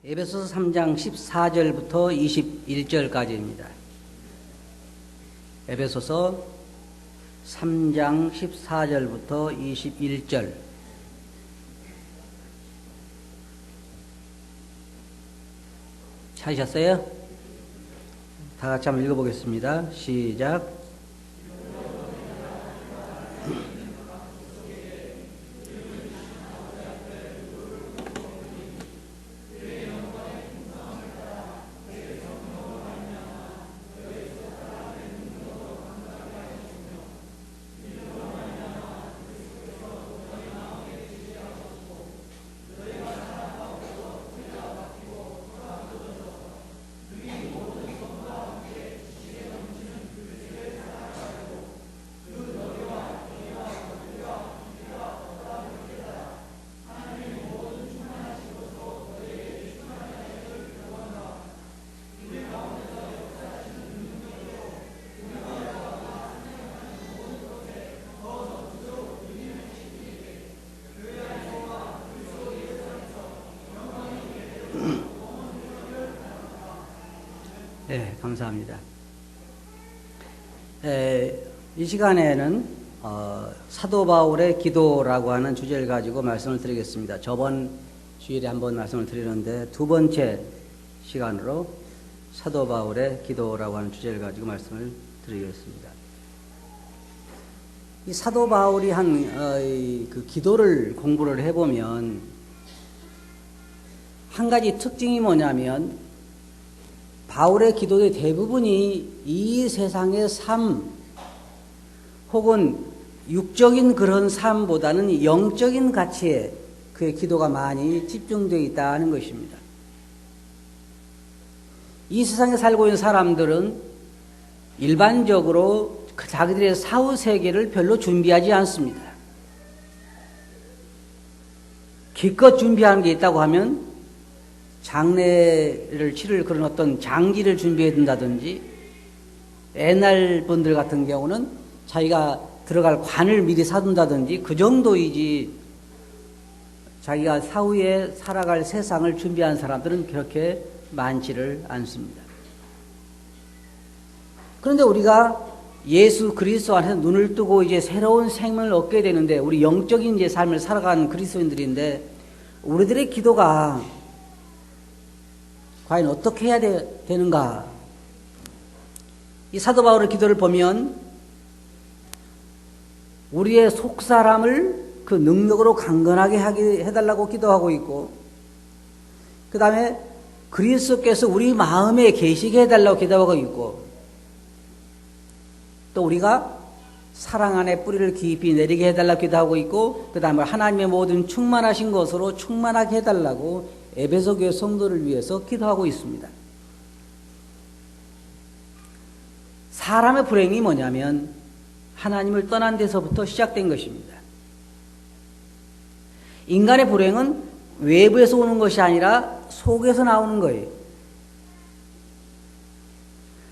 에베소서 3장 14절부터 21절까지입니다. 에베소서 3장 14절부터 21절. 찾으셨어요? 다 같이 한번 읽어보겠습니다. 시작. 네, 감사합니다. 이 시간에는 사도 바울의 기도라고 하는 주제를 가지고 말씀을 드리겠습니다. 저번 주일에 한번 말씀을 드리는데 두 번째 시간으로 사도 바울의 기도라고 하는 주제를 가지고 말씀을 드리겠습니다. 이 사도 바울이 한 그 기도를 공부를 해보면 한 가지 특징이 뭐냐면 바울의 기도의 대부분이 이 세상의 삶 혹은 육적인 그런 삶보다는 영적인 가치에 그의 기도가 많이 집중되어 있다는 것입니다. 이 세상에 살고 있는 사람들은 일반적으로 자기들의 사후 세계를 별로 준비하지 않습니다. 기껏 준비하는 게 있다고 하면 장례를 치를 그런 어떤 장지를 준비해 둔다든지, 옛날 분들 같은 경우는 자기가 들어갈 관을 미리 사둔다든지, 그 정도이지 자기가 사후에 살아갈 세상을 준비한 사람들은 그렇게 많지를 않습니다. 그런데 우리가 예수 그리스도 안에서 눈을 뜨고 이제 새로운 생명을 얻게 되는데, 우리 영적인 이제 삶을 살아가는 그리스도인들인데, 우리들의 기도가 과연 어떻게 해야 되는가? 이 사도 바울의 기도를 보면 우리의 속사람을 그 능력으로 강건하게 해달라고 기도하고 있고, 그 다음에 그리스도께서 우리 마음에 계시게 해달라고 기도하고 있고, 또 우리가 사랑 안에 뿌리를 깊이 내리게 해달라고 기도하고 있고, 그 다음에 하나님의 모든 충만하신 것으로 충만하게 해달라고 에베소 교회 성도를 위해서 기도하고 있습니다. 사람의 불행이 뭐냐면 하나님을 떠난 데서부터 시작된 것입니다. 인간의 불행은 외부에서 오는 것이 아니라 속에서 나오는 거예요.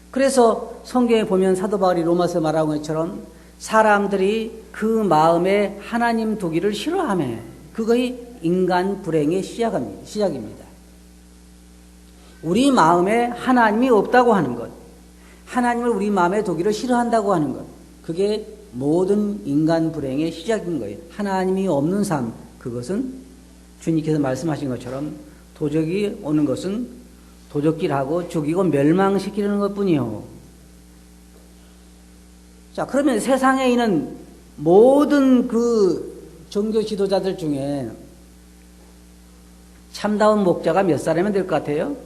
그래서 성경에 보면 사도 바울이 로마서 말하는 것처럼 사람들이 그 마음에 하나님 두기를 싫어하며, 그것이 인간 불행의 시작입니다. 우리 마음에 하나님이 없다고 하는 것, 하나님을 우리 마음에 두기를 싫어한다고 하는 것, 그게 모든 인간 불행의 시작인 거예요. 하나님이 없는 삶, 그것은 주님께서 말씀하신 것처럼 도적이 오는 것은 도적질하고 죽이고 멸망시키는 것뿐이요. 자, 그러면 세상에 있는 모든 그 종교 지도자들 중에 참다운 목자가 몇 사람이면 될 것 같아요?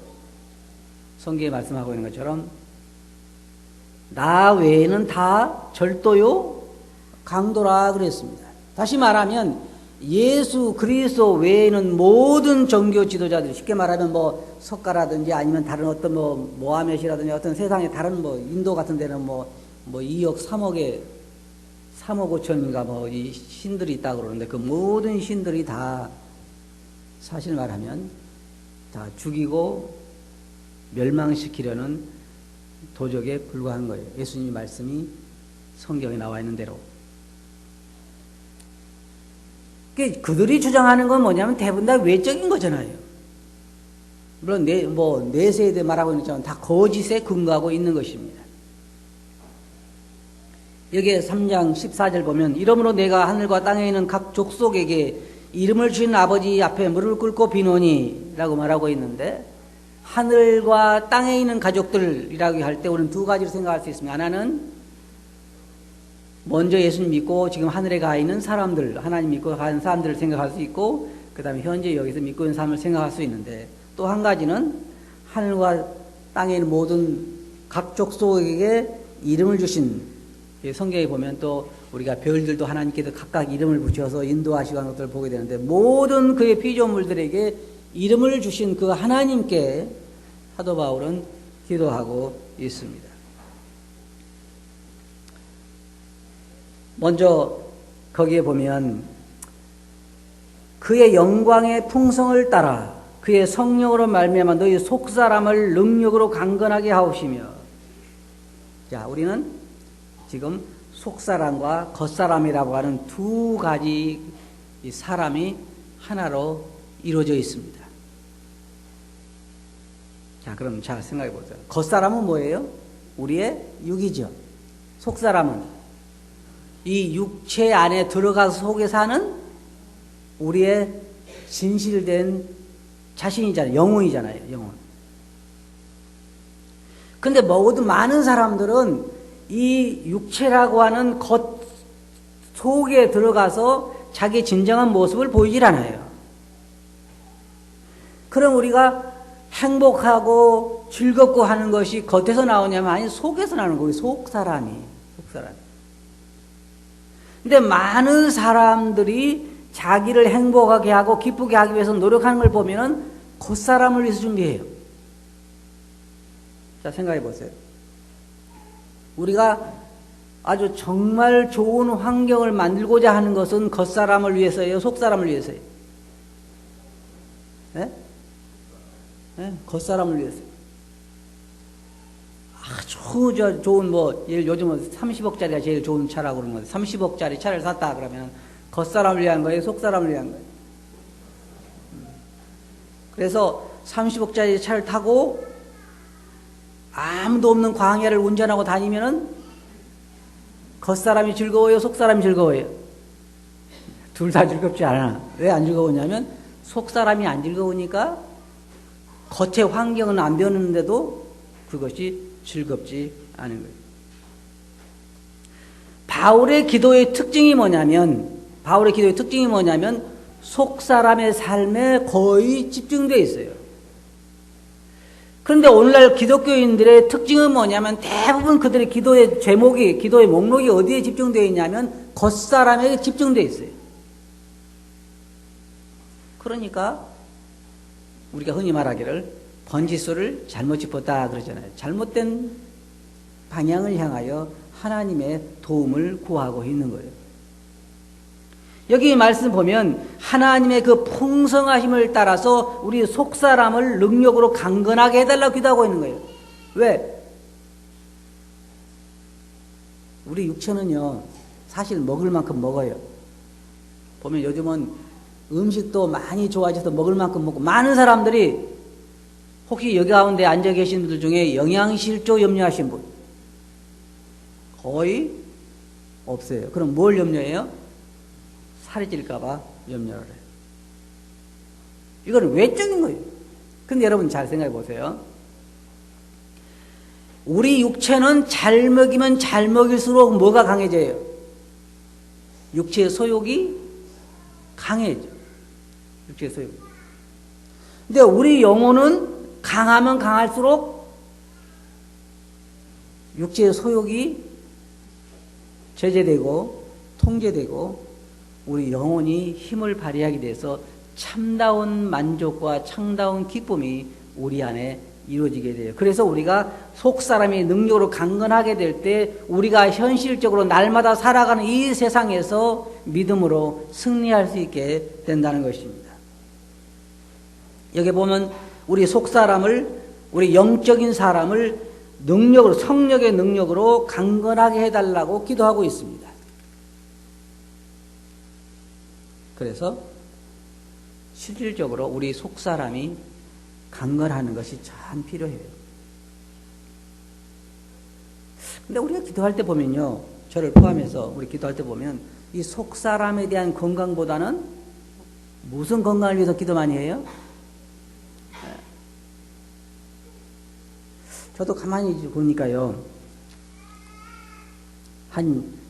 성경에 말씀하고 있는 것처럼 나 외에는 다 절도요 강도라 그랬습니다. 다시 말하면 예수 그리스도 외에는 모든 종교 지도자들, 쉽게 말하면 뭐 석가라든지 아니면 다른 어떤 뭐 모하메시라든지 어떤 세상의 다른 뭐 인도 같은 데는 뭐 2억 3억 5천인가 뭐 이 신들이 있다고 그러는데, 그 모든 신들이 다 사실 말하면 다 죽이고 멸망시키려는 도적에 불과한 거예요. 예수님의 말씀이 성경에 나와 있는 대로. 그들이 주장하는 건 뭐냐면 대부분 다 외적인 거잖아요. 물론 내세에 대해 말하고 있는 것처럼 다 거짓에 근거하고 있는 것입니다. 여기에 3장 14절 보면 이러므로 내가 하늘과 땅에 있는 각 족속에게 이름을 주신 아버지 앞에 무릎을 꿇고 비노니 라고 말하고 있는데, 하늘과 땅에 있는 가족들이라고 할 때 우리는 두 가지로 생각할 수 있습니다. 하나는 먼저 예수님 믿고 지금 하늘에 가 있는 사람들, 하나님 믿고 가는 사람들을 생각할 수 있고, 그 다음에 현재 여기서 믿고 있는 사람을 생각할 수 있는데, 또 한 가지는 하늘과 땅에 있는 모든 각 족속에게 이름을 주신, 성경에 보면 또 우리가 별들도 하나님께서 각각 이름을 붙여서 인도하시고 하는 것들을 보게 되는데, 모든 그의 피조물들에게 이름을 주신 그 하나님께 사도 바울은 기도하고 있습니다. 먼저 거기에 보면 그의 영광의 풍성을 따라 그의 성령으로 말미암아 너희 속사람을 능력으로 강건하게 하옵시며. 자, 우리는 지금 속사람과 겉사람이라고 하는 두 가지 이 사람이 하나로 이루어져 있습니다. 자, 그럼 잘 생각해 보세요. 겉사람은 뭐예요? 우리의 육이죠. 속사람은 이 육체 안에 들어가서 속에 사는 우리의 진실된 자신이잖아요. 영혼이잖아요. 영혼. 근데 모든 많은 사람들은 이 육체라고 하는 겉 속에 들어가서 자기의 진정한 모습을 보이질 않아요. 그럼 우리가 행복하고 즐겁고 하는 것이 겉에서 나오냐면 아니 속에서 나오는 거예요. 속사람이. 근데 많은 사람들이 자기를 행복하게 하고 기쁘게 하기 위해서 노력하는 걸 보면은 겉사람을 위해서 준비해요. 자, 생각해 보세요. 우리가 아주 정말 좋은 환경을 만들고자 하는 것은 겉사람을 위해서예요? 속사람을 위해서예요? 네? 네? 겉사람을 위해서요. 아주 좋은 요즘은 30억짜리가 제일 좋은 차라고 그러는 거예요. 30억짜리 차를 샀다 그러면 겉사람을 위한 거예요? 속사람을 위한 거예요? 그래서 30억짜리 차를 타고 아무도 없는 광야를 운전하고 다니면은 겉사람이 즐거워요? 속사람이 즐거워요? 둘 다 즐겁지 않아. 왜 안 즐거우냐면 속사람이 안 즐거우니까 겉의 환경은 안 변하는데도 그것이 즐겁지 않은 거예요. 바울의 기도의 특징이 뭐냐면 속사람의 삶에 거의 집중되어 있어요. 그런데 오늘날 기독교인들의 특징은 뭐냐면 대부분 그들의 기도의 제목이, 기도의 목록이 어디에 집중되어 있냐면 겉사람에게 집중되어 있어요. 그러니까 우리가 흔히 말하기를 번지수를 잘못 짚었다 그러잖아요. 잘못된 방향을 향하여 하나님의 도움을 구하고 있는 거예요. 여기 말씀 보면 하나님의 그 풍성하심을 따라서 우리 속사람을 능력으로 강건하게 해달라고 기도하고 있는 거예요. 왜? 우리 육체는요, 사실 먹을 만큼 먹어요. 보면 요즘은 음식도 많이 좋아져서 먹을 만큼 먹고, 많은 사람들이 혹시 여기 가운데 앉아 계신 분들 중에 영양실조 염려하신 분 거의 없어요. 그럼 뭘 염려해요? 살이 찔까봐 염려를 해요. 이거는 외적인 거예요. 근데 여러분 잘 생각해 보세요. 우리 육체는 잘 먹이면 잘 먹일수록 뭐가 강해져요? 육체의 소욕이 강해져. 육체의 소욕. 근데 우리 영혼은 강하면 강할수록 육체의 소욕이 제재되고 통제되고 우리 영혼이 힘을 발휘하게 돼서 참다운 만족과 참다운 기쁨이 우리 안에 이루어지게 돼요. 그래서 우리가 속사람이 능력으로 강건하게 될 때 우리가 현실적으로 날마다 살아가는 이 세상에서 믿음으로 승리할 수 있게 된다는 것입니다. 여기 보면 우리 속사람을, 우리 영적인 사람을 능력으로, 성령의 능력으로 강건하게 해달라고 기도하고 있습니다. 그래서 실질적으로 우리 속사람이 강건하는 것이 참 필요해요. 근데 우리가 기도할 때 보면요, 저를 포함해서 우리 기도할 때 보면 이 속사람에 대한 건강보다는 무슨 건강을 위해서 기도 많이 해요? 저도 가만히 보니까요,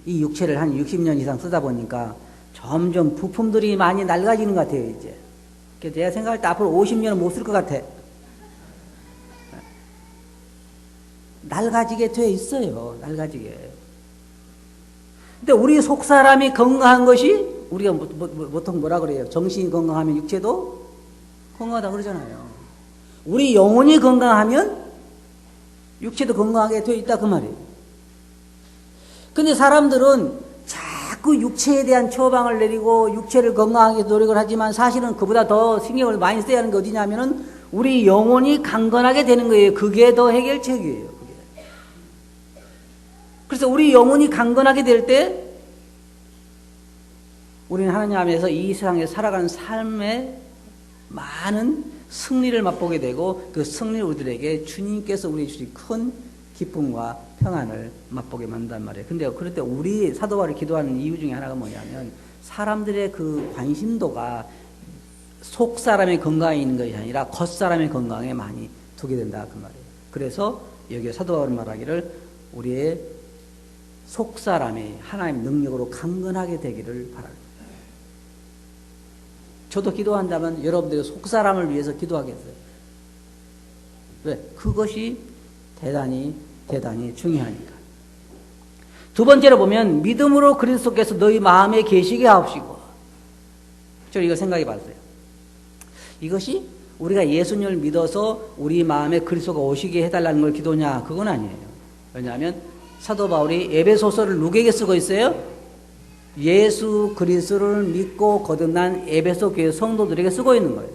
이 육체를 한 60년 이상 쓰다 보니까 점점 부품들이 많이 낡아지는 것 같아요, 이제. 그래서 제가 생각할 때 앞으로 50년은 못 쓸 것 같아. 낡아지게 돼 있어요, 낡아지게. 근데 우리 속사람이 건강한 것이, 우리가 보통 뭐라 그래요? 정신이 건강하면 육체도 건강하다 그러잖아요. 우리 영혼이 건강하면 육체도 건강하게 되어 있다 그 말이에요. 근데 사람들은 자꾸 육체에 대한 처방을 내리고 육체를 건강하게 노력을 하지만 사실은 그보다 더 신경을 많이 써야 하는 게 어디냐면은 우리 영혼이 강건하게 되는 거예요. 그게 더 해결책이에요. 그게. 그래서 우리 영혼이 강건하게 될 때 우리는 하나님 앞에서 이 세상에 살아가는 삶에 많은 승리를 맛보게 되고 그 승리를 우리들에게 주님께서 우리에게 주신 큰 기쁨과 평안을 맛보게 만든단 말이에요. 근데 그럴 때 우리 사도 바울이 기도하는 이유 중에 하나가 뭐냐면 사람들의 그 관심도가 속 사람의 건강에 있는 것이 아니라 겉 사람의 건강에 많이 두게 된다 그 말이에요. 그래서 여기 사도 바울은 말하기를 우리의 속 사람이 하나님의 능력으로 강건하게 되기를 바랍니다. 저도 기도한다면 여러분들의 속 사람을 위해서 기도하겠어요. 왜? 그것이 대단히 중요하니까. 두 번째로 보면 믿음으로 그리스도께서 너희 마음에 계시게 하옵시고. 저 이거 생각해 봤어요. 이것이 우리가 예수님을 믿어서 우리 마음에 그리스도가 오시게 해달라는 걸 기도냐? 그건 아니에요. 왜냐하면 사도 바울이 에베소서를 누구에게 쓰고 있어요? 예수 그리스도를 믿고 거듭난 에베소 교회 성도들에게 쓰고 있는 거예요.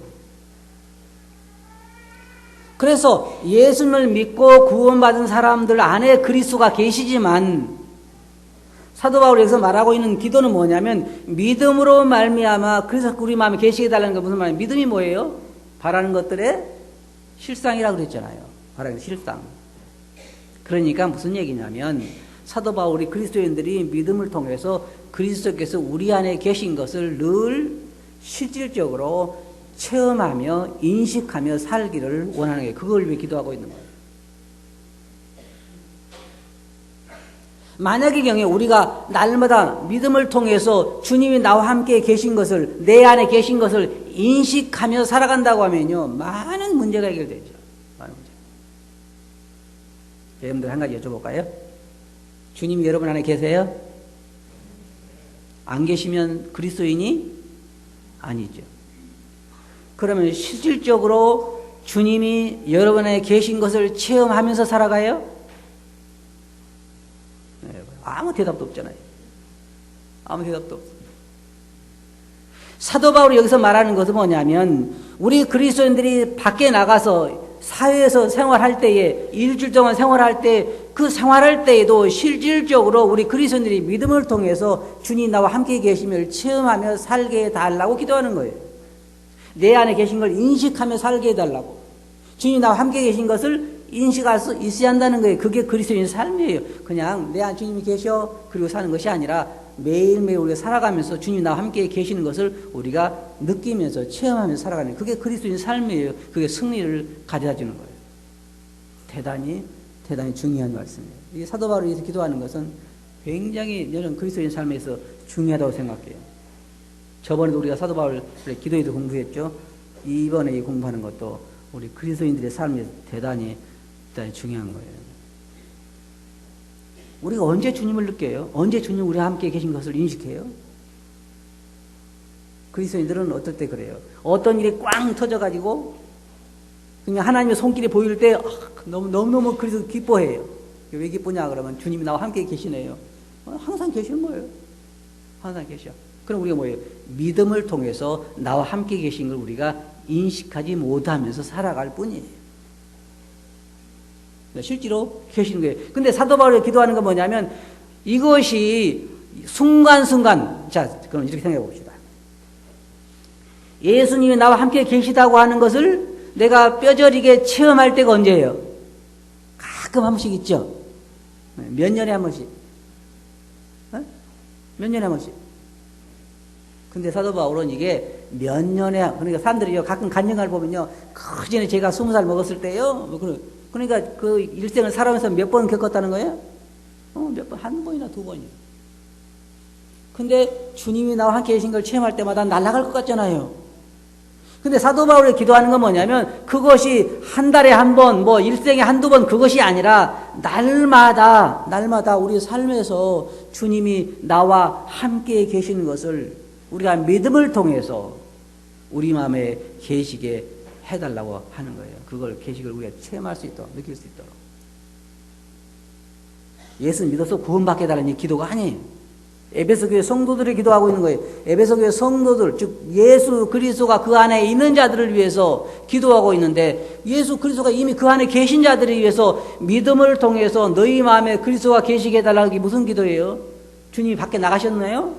그래서 예수님을 믿고 구원받은 사람들 안에 그리스도가 계시지만 사도 바울이 여기서 말하고 있는 기도는 뭐냐면 믿음으로 말미암아 그래서 우리 마음에 계시게 해달라는 게 무슨 말이에요? 믿음이 뭐예요? 바라는 것들의 실상이라고 그랬잖아요. 바라는 실상. 그러니까 무슨 얘기냐면 사도 바울이 그리스도인들이 믿음을 통해서 그리스도께서 우리 안에 계신 것을 늘 실질적으로 체험하며 인식하며 살기를 원하는 게 그걸 위해 기도하고 있는 거예요. 만약의 경우에 우리가 날마다 믿음을 통해서 주님이 나와 함께 계신 것을 내 안에 계신 것을 인식하며 살아간다고 하면요 많은 문제가 해결되죠. 많은 문제. 여러분들 한 가지 여쭤볼까요? 주님이 여러분 안에 계세요? 안 계시면 그리스도인이 아니죠. 그러면 실질적으로 주님이 여러분 안에 계신 것을 체험하면서 살아가요? 네, 아무 대답도 없잖아요. 아무 대답도 없어요. 사도 바울이 여기서 말하는 것은 뭐냐면 우리 그리스도인들이 밖에 나가서 사회에서 생활할 때에 일주일 동안 생활할 때 그 생활할 때에도 실질적으로 우리 그리스도인들이 믿음을 통해서 주님 나와 함께 계심을 체험하며 살게 해달라고 기도하는 거예요. 내 안에 계신 걸 인식하며 살게 해달라고. 주님 나와 함께 계신 것을 인식할 수 있어야 한다는 거예요. 그게 그리스도인의 삶이에요. 그냥 내 안에 주님이 계셔 그리고 사는 것이 아니라 매일매일 우리가 살아가면서 주님 나와 함께 계시는 것을 우리가 느끼면서 체험하면서 살아가는 그게 그리스도인의 삶이에요. 그게 승리를 가져다 주는 거예요. 대단히 중요한 말씀이에요. 이 사도 바울이 위해서 기도하는 것은 굉장히 저는 그리스도인 삶에서 중요하다고 생각해요. 저번에도 우리가 사도 바울의 기도에도 공부했죠. 이번에 공부하는 것도 우리 그리스도인들의 삶에서 대단히 중요한 거예요. 우리가 언제 주님을 느껴요? 언제 주님 우리와 함께 계신 것을 인식해요? 그리스도인들은 어떨 때 그래요? 어떤 일이 꽝 터져가지고 그냥 하나님의 손길이 보일 때 너무너무 그래서 기뻐해요. 왜 기쁘냐 그러면 주님이 나와 함께 계시네요. 항상 계시는 거예요. 항상 계셔. 그럼 우리가 뭐예요? 믿음을 통해서 나와 함께 계신 걸 우리가 인식하지 못하면서 살아갈 뿐이에요. 실제로 계시는 거예요. 근데 사도 바울이 기도하는 건 뭐냐면 이것이 순간순간 자 그럼 이렇게 생각해 봅시다. 예수님이 나와 함께 계시다고 하는 것을 내가 뼈저리게 체험할 때가 언제예요? 가끔 한 번씩 있죠. 몇 년에 한 번씩. 몇 년에 한 번씩. 근데 사도 바울은 이게 몇 년에, 그러니까 사람들이 가끔 간증을 보면요, 그 전에 제가 20살 먹었을 때요, 그러니까 그 일생을 살아가면서 몇 번 겪었다는 거예요? 몇 번, 한 번이나 두 번이요. 근데 주님이 나와 함께 계신 걸 체험할 때마다 날아갈 것 같잖아요. 근데 사도 바울이 기도하는 건 뭐냐면, 그것이 한 달에 한 번, 뭐 일생에 한두 번 그것이 아니라, 날마다 우리 삶에서 주님이 나와 함께 계시는 것을 우리가 믿음을 통해서 우리 마음에 계시게 해달라고 하는 거예요. 그걸 계시를 우리가 체험할 수 있도록, 느낄 수 있도록. 예수 믿어서 구원받게 해달라는 이 기도가 아니에요. 에베소 교회 성도들이 기도하고 있는 거예요. 에베소 교회 성도들, 즉 예수 그리스도가 그 안에 있는 자들을 위해서 기도하고 있는데, 예수 그리스도가 이미 그 안에 계신 자들을 위해서 믿음을 통해서 너희 마음에 그리스도가 계시게 해달라는 게 무슨 기도예요? 주님이 밖에 나가셨나요?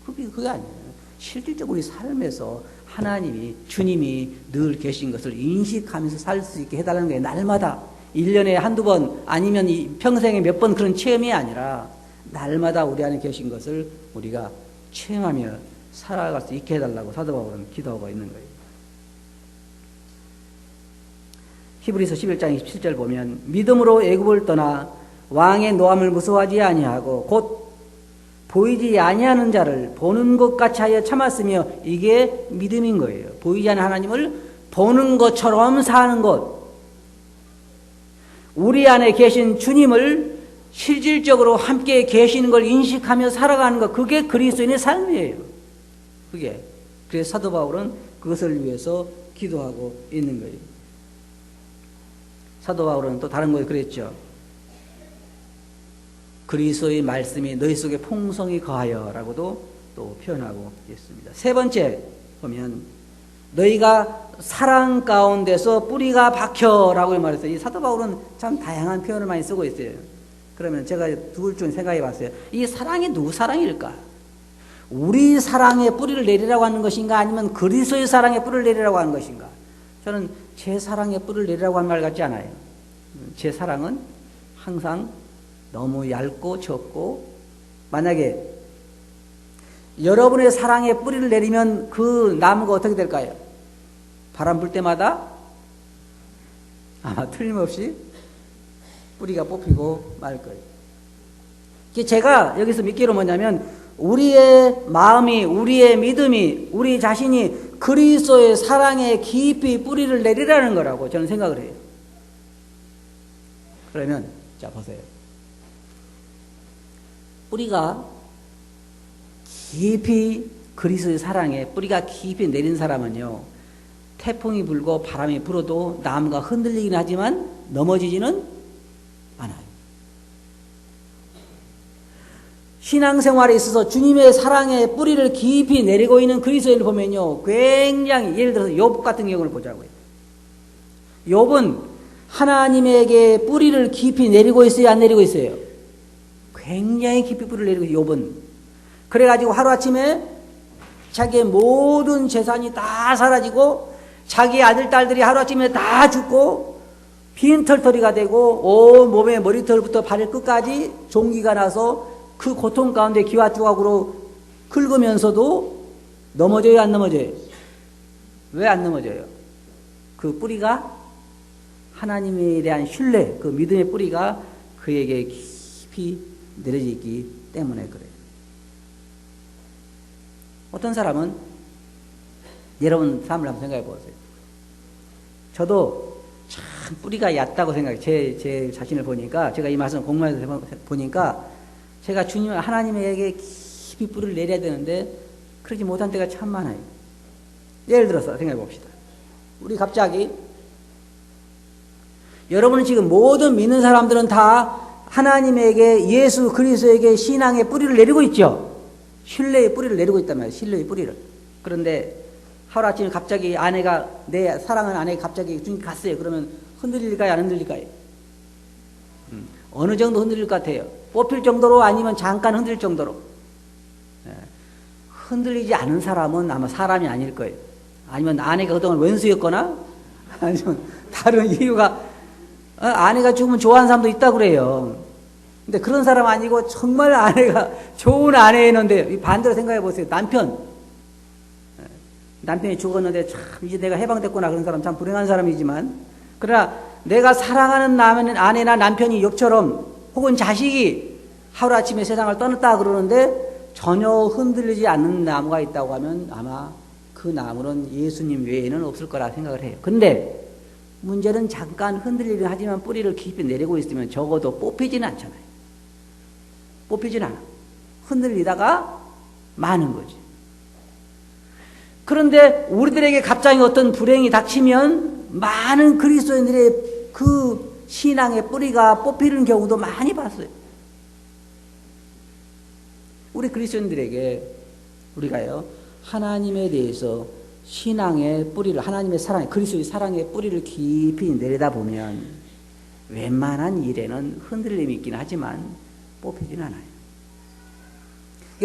그게 아니에요. 실질적으로 우리 삶에서 하나님이, 주님이 늘 계신 것을 인식하면서 살 수 있게 해달라는 거예요. 날마다. 1년에 한두 번, 아니면 평생에 몇 번 그런 체험이 아니라, 날마다 우리 안에 계신 것을 우리가 체험하며 살아갈 수 있게 해달라고 사도 바울은 기도하고 있는 거예요. 히브리서 11장 27절 보면, 믿음으로 애굽을 떠나 왕의 노함을 무서워하지 아니하고 곧 보이지 아니하는 자를 보는 것 같이 하여 참았으며, 이게 믿음인 거예요. 보이지 않는 하나님을 보는 것처럼 사는 것. 우리 안에 계신 주님을 실질적으로 함께 계시는 걸 인식하며 살아가는 것, 그게 그리스도인의 삶이에요. 그게. 그래서 사도 바울은 그것을 위해서 기도하고 있는 거예요. 사도 바울은 또 다른 곳에 그랬죠. 그리스도의 말씀이 너희 속에 풍성히 거하여 라고도 또 표현하고 있습니다. 세 번째 보면, 너희가 사랑 가운데서 뿌리가 박혀 라고 말했어요. 이 사도 바울은 참 다양한 표현을 많이 쓰고 있어요. 그러면 제가 둘 중 생각해 봤어요. 이 사랑이 누구 사랑일까? 우리 사랑에 뿌리를 내리라고 하는 것인가? 아니면 그리스도의 사랑에 뿌리를 내리라고 하는 것인가? 저는 제 사랑에 뿌리를 내리라고 하는 말 같지 않아요. 제 사랑은 항상 너무 얇고 적고, 만약에 여러분의 사랑에 뿌리를 내리면 그 나무가 어떻게 될까요? 바람 불 때마다 아마 틀림없이 뿌리가 뽑히고 말 거예요. 제가 여기서 믿기로 뭐냐면, 우리의 마음이, 우리의 믿음이, 우리 자신이 그리스도의 사랑에 깊이 뿌리를 내리라는 거라고 저는 생각을 해요. 그러면 자 보세요. 뿌리가 깊이, 그리스도의 사랑에 뿌리가 깊이 내린 사람은요, 태풍이 불고 바람이 불어도 나무가 흔들리긴 하지만 넘어지지는 않아요. 신앙생활에 있어서 주님의 사랑에 뿌리를 깊이 내리고 있는 그리스도인을 보면요, 굉장히, 예를 들어서 욥 같은 경우를 보자고요. 욥은 하나님에게 뿌리를 깊이 내리고 있어요, 안 내리고 있어요? 굉장히 깊이 뿌리를 내리고 있어요, 욥은. 그래가지고 하루아침에 자기의 모든 재산이 다 사라지고, 자기 아들, 딸들이 하루아침에 다 죽고, 빈털터리가 되고, 온 몸의 머리털부터 발을 끝까지 종기가 나서 그 고통 가운데 기와 조각으로 긁으면서도 넘어져요, 안 넘어져요? 왜 안 넘어져요? 그 뿌리가 하나님에 대한 신뢰, 그 믿음의 뿌리가 그에게 깊이 내려져 있기 때문에 그래요. 어떤 사람은, 여러분 삶을 한번 생각해 보세요. 저도 참 뿌리가 얕다고 생각해요. 제 자신을 보니까, 제가 이 말씀을 공부해서 보니까, 제가 주님, 하나님에게 깊이 뿌리를 내려야 되는데 그러지 못한 때가 참 많아요. 예를 들어서 생각해 봅시다. 우리 갑자기, 여러분은 지금 모든 믿는 사람들은 다 하나님에게, 예수 그리스도에게 신앙의 뿌리를 내리고 있죠. 신뢰의 뿌리를 내리고 있단 말이에요. 신뢰의 뿌리를. 그런데 하루아침에 갑자기 아내가, 내 사랑하는 아내가 갑자기 주님께 갔어요. 그러면 흔들릴까요, 안 흔들릴까요? 어느 정도 흔들릴 것 같아요? 뽑힐 정도로, 아니면 잠깐 흔들릴 정도로? 흔들리지 않은 사람은 아마 사람이 아닐 거예요. 아니면 아내가 그동안 원수였거나, 아니면 다른 이유가 아내가 죽으면 좋아하는 사람도 있다고 그래요. 근데 그런 사람 아니고 정말 아내가 좋은 아내였는데 반대로 생각해 보세요. 남편이 죽었는데 참 이제 내가 해방됐구나 그런 사람 참 불행한 사람이지만 그러나 내가 사랑하는 아내나 남편이 욕처럼 혹은 자식이 하루아침에 세상을 떠났다 그러는데 전혀 흔들리지 않는 나무가 있다고 하면 아마 그 나무는 예수님 외에는 없을 거라 생각을 해요. 근데 문제는 잠깐 흔들리긴 하지만 뿌리를 깊이 내리고 있으면 적어도 뽑히지는 않잖아요. 뽑히지는 않아. 흔들리다가 마는 거지. 그런데 우리들에게 갑자기 어떤 불행이 닥치면 많은 그리스도인들의 그 신앙의 뿌리가 뽑히는 경우도 많이 봤어요. 우리 그리스도인들에게 우리가요 하나님에 대해서 신앙의 뿌리를 하나님의 사랑, 그리스도의 사랑의 뿌리를 깊이 내려다보면 웬만한 일에는 흔들림이 있긴 하지만 뽑히진 않아요.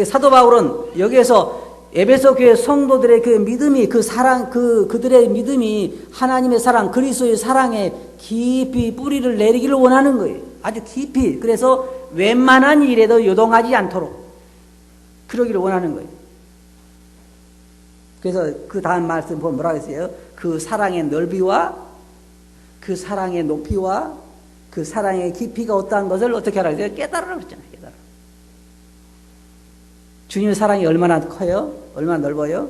사도 바울은 여기에서 에베소 교회 성도들의 그 믿음이 그 사랑 그들의 믿음이 하나님의 사랑 그리스도의 사랑에 깊이 뿌리를 내리기를 원하는 거예요. 아주 깊이. 그래서 웬만한 일에도 요동하지 않도록 그러기를 원하는 거예요. 그래서 그 다음 말씀 보면 뭐라고 했어요? 그 사랑의 넓이와 그 사랑의 높이와 그 사랑의 깊이가 어떠한 것을 어떻게 하라고 했어요? 깨달으라고 했잖아요. 깨달아. 주님의 사랑이 얼마나 커요? 얼마나 넓어요?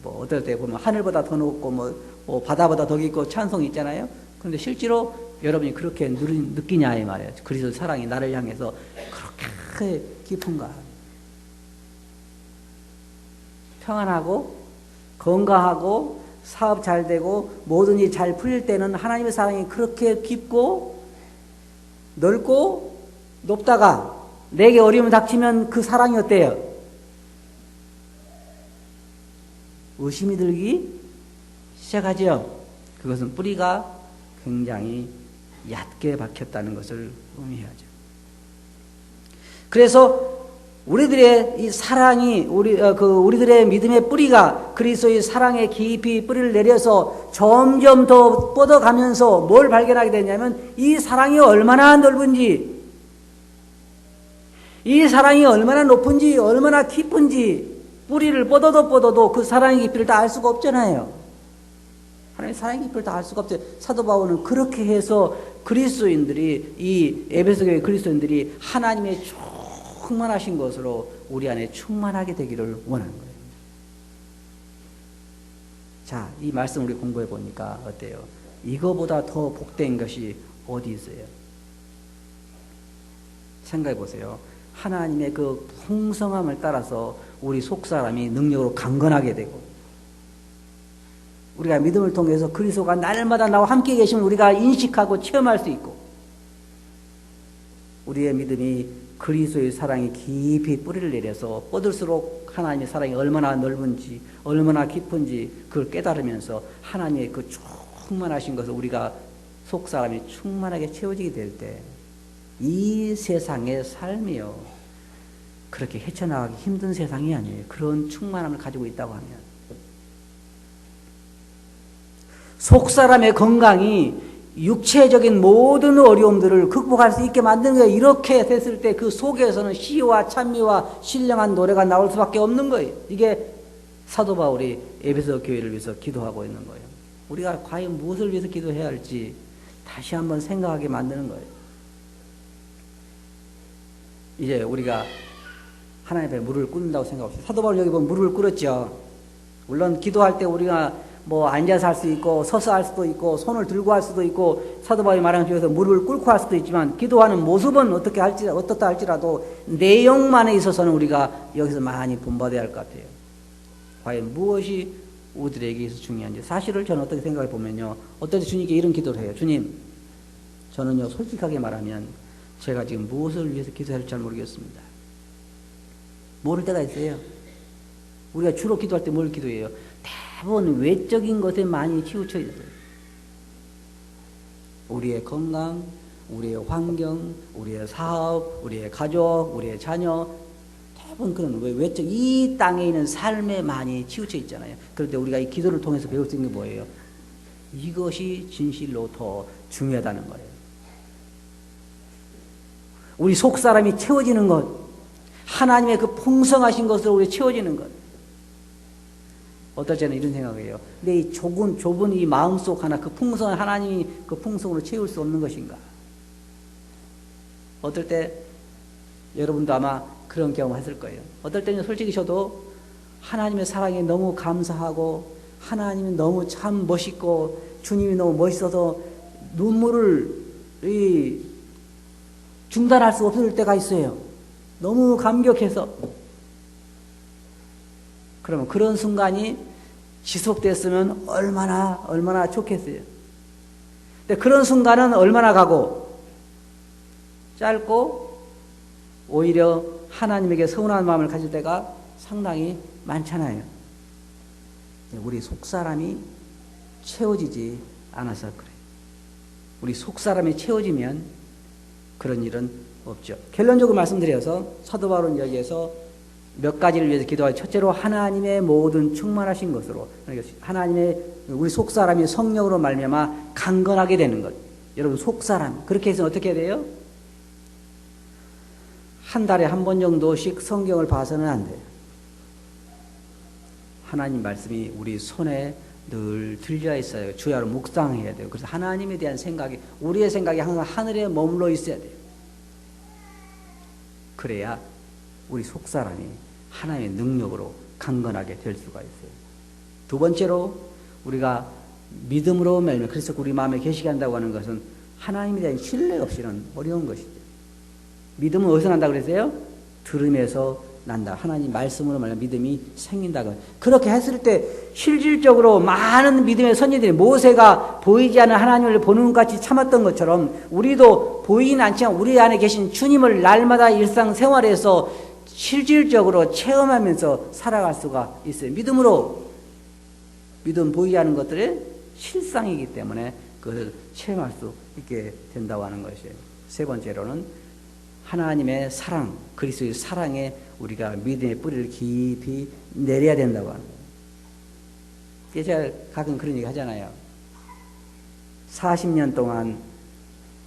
뭐 어떨 때 보면 하늘보다 더 높고 뭐 바다보다 더 깊고 찬송이 있잖아요. 그런데 실제로 여러분이 그렇게 느끼냐 이 말이에요. 그리스도의 사랑이 나를 향해서 그렇게 깊은가? 평안하고 건강하고 사업 잘 되고 모든 일이 잘 풀릴 때는 하나님의 사랑이 그렇게 깊고 넓고 높다가 내게 어려움이 닥치면 그 사랑이 어때요? 의심이 들기 시작하죠. 그것은 뿌리가 굉장히 얕게 박혔다는 것을 의미하죠. 그래서 우리들의 이 사랑이 우리들의 믿음의 뿌리가 그리스도의 사랑에 깊이 뿌리를 내려서 점점 더 뻗어가면서 뭘 발견하게 되냐면 이 사랑이 얼마나 넓은지, 이 사랑이 얼마나 높은지, 얼마나 깊은지 뿌리를 뻗어도 그 사랑의 깊이를 다 알 수가 없잖아요. 하나님의 사랑의 깊이를 다 알 수가 없어요. 사도 바울은 그렇게 해서 그리스도인들이 이 에베소 교회 그리스도인들이 하나님의 충만하신 것으로 우리 안에 충만하게 되기를 원하는 거예요. 자, 이 말씀 우리 공부해 보니까 어때요? 이거보다 더 복된 것이 어디 있어요? 생각해 보세요. 하나님의 그 풍성함을 따라서 우리 속사람이 능력으로 강건하게 되고 우리가 믿음을 통해서 그리스도가 날마다 나와 함께 계시면 우리가 인식하고 체험할 수 있고 우리의 믿음이 그리스도의 사랑이 깊이 뿌리를 내려서 뻗을수록 하나님의 사랑이 얼마나 넓은지 얼마나 깊은지 그걸 깨달으면서 하나님의 그 충만하신 것을 우리가 속사람이 충만하게 채워지게 될 때 이 세상의 삶이요 그렇게 헤쳐나가기 힘든 세상이 아니에요. 그런 충만함을 가지고 있다고 하면 속사람의 건강이 육체적인 모든 어려움들을 극복할 수 있게 만드는 거예요. 이렇게 됐을 때 그 속에서는 시와 찬미와 신령한 노래가 나올 수밖에 없는 거예요. 이게 사도 바울이 에베소 교회를 위해서 기도하고 있는 거예요. 우리가 과연 무엇을 위해서 기도해야 할지 다시 한번 생각하게 만드는 거예요. 이제 우리가 하나님 앞에 무릎을 꿇는다고 생각합시다. 사도 바울 여기 보면 무릎을 꿇었죠. 물론 기도할 때 우리가 뭐 앉아서 할 수 있고 서서 할 수도 있고 손을 들고 할 수도 있고 사도 바울이 말하는 쪽에서 무릎을 꿇고 할 수도 있지만 기도하는 모습은 어떻다 할지라도 내용만에 있어서는 우리가 여기서 많이 본받아야 할 것 같아요. 과연 무엇이 우리들에게 있어서 중요한지 사실을 저는 어떻게 생각해 보면요. 어떨 때 주님께 이런 기도를 해요. 주님, 저는요 솔직하게 말하면 제가 지금 무엇을 위해서 기도해야 할지 잘 모르겠습니다. 모를 때가 있어요. 우리가 주로 기도할 때 뭘 기도해요? 대부분 외적인 것에 많이 치우쳐 있어요. 우리의 건강, 우리의 환경, 우리의 사업, 우리의 가족, 우리의 자녀 대부분 그런 외적 이 땅에 있는 삶에 많이 치우쳐 있잖아요. 그럴 때 우리가 이 기도를 통해서 배울 수 있는 게 뭐예요? 이것이 진실로 더 중요하다는 거예요. 우리 속사람이 채워지는 것, 하나님의 그 풍성하신 것으로 우리 채워지는 것. 어떨 때는 이런 생각이에요. 내 이 좁은 이 마음속 하나, 그 풍성한 하나님이 그 풍성으로 채울 수 없는 것인가? 어떨 때 여러분도 아마 그런 경험 하실 거예요. 어떨 때는 솔직히 저도 하나님의 사랑에 너무 감사하고 하나님이 너무 참 멋있고 주님이 너무 멋있어서 눈물을 중단할 수 없을 때가 있어요. 너무 감격해서. 그러면 그런 순간이 지속됐으면 얼마나 좋겠어요. 근데 그런 순간은 얼마나 가고 짧고 오히려 하나님에게 서운한 마음을 가질 때가 상당히 많잖아요. 우리 속사람이 채워지지 않아서 그래요. 우리 속사람이 채워지면 그런 일은 없죠. 결론적으로 말씀드려서 사도 바울은 여기에서 몇 가지를 위해서 기도하죠. 첫째로 하나님의 모든 충만하신 것으로, 하나님의 우리 속사람이 성령으로 말미암아 강건하게 되는 것. 여러분 속사람 그렇게 해서 어떻게 돼요? 한 달에 한 번 정도씩 성경을 봐서는 안 돼요. 하나님 말씀이 우리 손에 늘 들려 있어요. 주야로 묵상해야 돼요. 그래서 하나님에 대한 생각이, 우리의 생각이 항상 하늘에 머물러 있어야 돼요. 그래야 우리 속사람이 하나님의 능력으로 강건하게 될 수가 있어요. 두 번째로 우리가 믿음으로 말미암아 그래서 우리 마음에 계시게 한다고 하는 것은 하나님에 대한 신뢰 없이는 어려운 것이죠. 믿음은 어디서 난다고 그랬어요? 들음에서 난다. 하나님 말씀으로 말하면 믿음이 생긴다고. 그렇게 했을 때 실질적으로 많은 믿음의 선지들이 모세가 보이지 않는 하나님을 보는 것 같이 참았던 것처럼 우리도 보이진 않지만 우리 안에 계신 주님을 날마다 일상생활에서 실질적으로 체험하면서 살아갈 수가 있어요. 믿음 보이지 않는 것들의 실상이기 때문에 그것을 체험할 수 있게 된다고 하는 것이에요. 세 번째로는 하나님의 사랑, 그리스도의 사랑에 우리가 믿음의 뿌리를 깊이 내려야 된다고 하는 거예요. 제가 가끔 그런 얘기 하잖아요. 40년 동안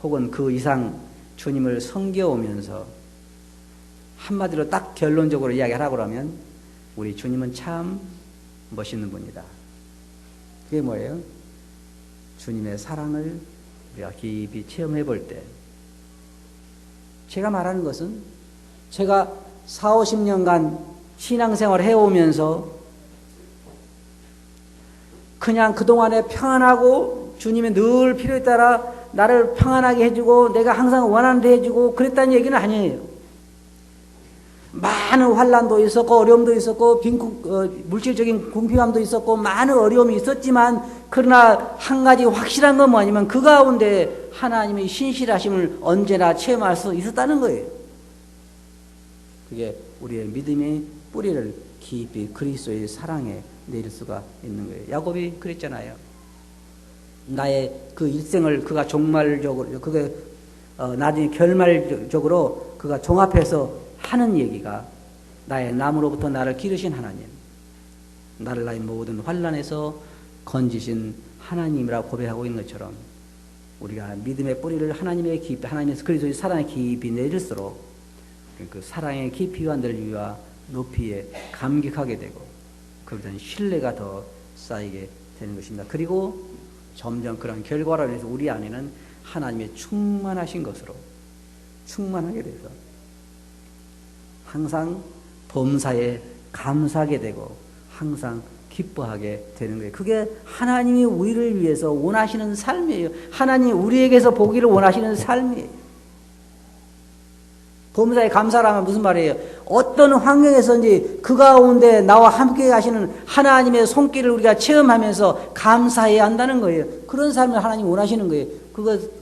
혹은 그 이상 주님을 섬겨오면서 한마디로 딱 결론적으로 이야기하라고 하면 우리 주님은 참 멋있는 분이다. 그게 뭐예요? 주님의 사랑을 우리가 깊이 체험해 볼 때, 제가 말하는 것은 제가 40, 50년간 신앙생활을 해오면서 그냥 그동안에 평안하고 주님의 늘 필요에 따라 나를 평안하게 해주고 내가 항상 원하는 데 해주고 그랬다는 얘기는 아니에요. 많은 환난도 있었고 어려움도 있었고 물질적인 궁핍함도 있었고 많은 어려움이 있었지만 그러나 한 가지 확실한 건 뭐냐면 그 가운데 하나님의 신실하심을 언제나 체험할 수 있었다는 거예요. 그게 우리의 믿음의 뿌리를 깊이 그리스도의 사랑에 내릴 수가 있는 거예요. 야곱이 그랬잖아요. 나의 그 일생을 그가 종말적으로, 그게 나중에 결말적으로 그가 종합해서 하는 얘기가 나의 남으로부터 나를 기르신 하나님, 나를 나의 모든 환난에서 건지신 하나님이라고 고백하고 있는 것처럼 우리가 믿음의 뿌리를 하나님의 깊이, 하나님의 그리스도의 사랑에 깊이 내릴수록 그 사랑의 깊이와 넓이와 높이에 감격하게 되고 그에 대한 신뢰가 더 쌓이게 되는 것입니다. 그리고 점점 그런 결과로 인해서 우리 안에는 하나님의 충만하신 것으로 충만하게 돼서 항상 범사에 감사하게 되고 항상 기뻐하게 되는 거예요. 그게 하나님이 우리를 위해서 원하시는 삶이에요. 하나님이 우리에게서 보기를 원하시는 삶이에요. 범사에 감사라면 무슨 말이에요? 어떤 환경에서든지 그 가운데 나와 함께 가시는 하나님의 손길을 우리가 체험하면서 감사해야 한다는 거예요. 그런 삶을 하나님이 원하시는 거예요.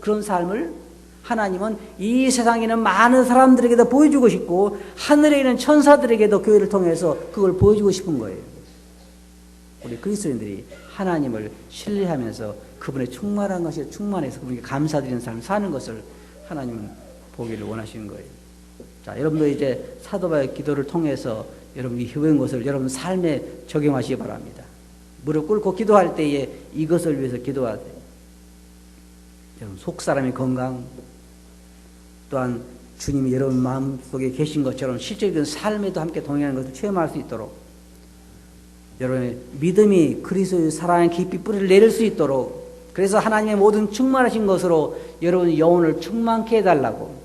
그런 삶을 하나님은 이 세상에 있는 많은 사람들에게도 보여주고 싶고 하늘에 있는 천사들에게도 교회를 통해서 그걸 보여주고 싶은 거예요. 우리 그리스도인들이 하나님을 신뢰하면서 그분의 충만한 것이 충만해서 그분에게 감사드리는 삶을 사는 것을 하나님은 보기를 원하시는 거예요. 자, 여러분도 이제 사도바의 기도를 통해서 여러분이 배운 것을 여러분 삶에 적용하시기 바랍니다. 무릎 꿇고 기도할 때에 이것을 위해서 기도하세요. 여러분, 속사람의 건강, 또한 주님이 여러분 마음속에 계신 것처럼 실질적인 삶에도 함께 동행하는 것을 체험할 수 있도록, 여러분의 믿음이 그리스도의 사랑에 깊이 뿌리를 내릴 수 있도록, 그래서 하나님의 모든 충만하신 것으로 여러분의 영혼을 충만케 해달라고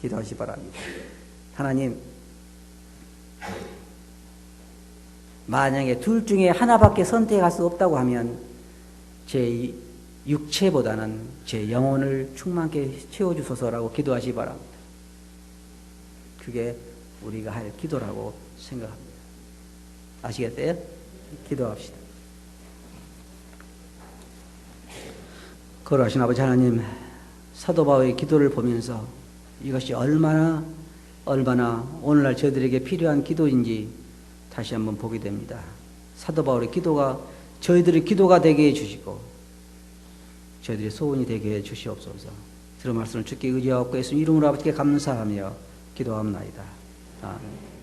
기도하시 바랍니다. 하나님, 만약에 둘 중에 하나밖에 선택할 수 없다고 하면 제 육체보다는 제 영혼을 충만케 채워주소서라고 기도하시 바랍니다. 그게 우리가 할 기도라고 생각합니다. 아시겠어요? 기도합시다. 거룩하신 아버지 하나님, 사도 바울의 기도를 보면서 이것이 얼마나 오늘날 저희들에게 필요한 기도인지 다시 한번 보게 됩니다. 사도 바울의 기도가 저희들의 기도가 되게 해주시고 저희들의 소원이 되게 해주시옵소서. 들은 말씀을 주께 의지하고 예수님 이름으로 아버지께 감사하며 기도합나이다. 아멘.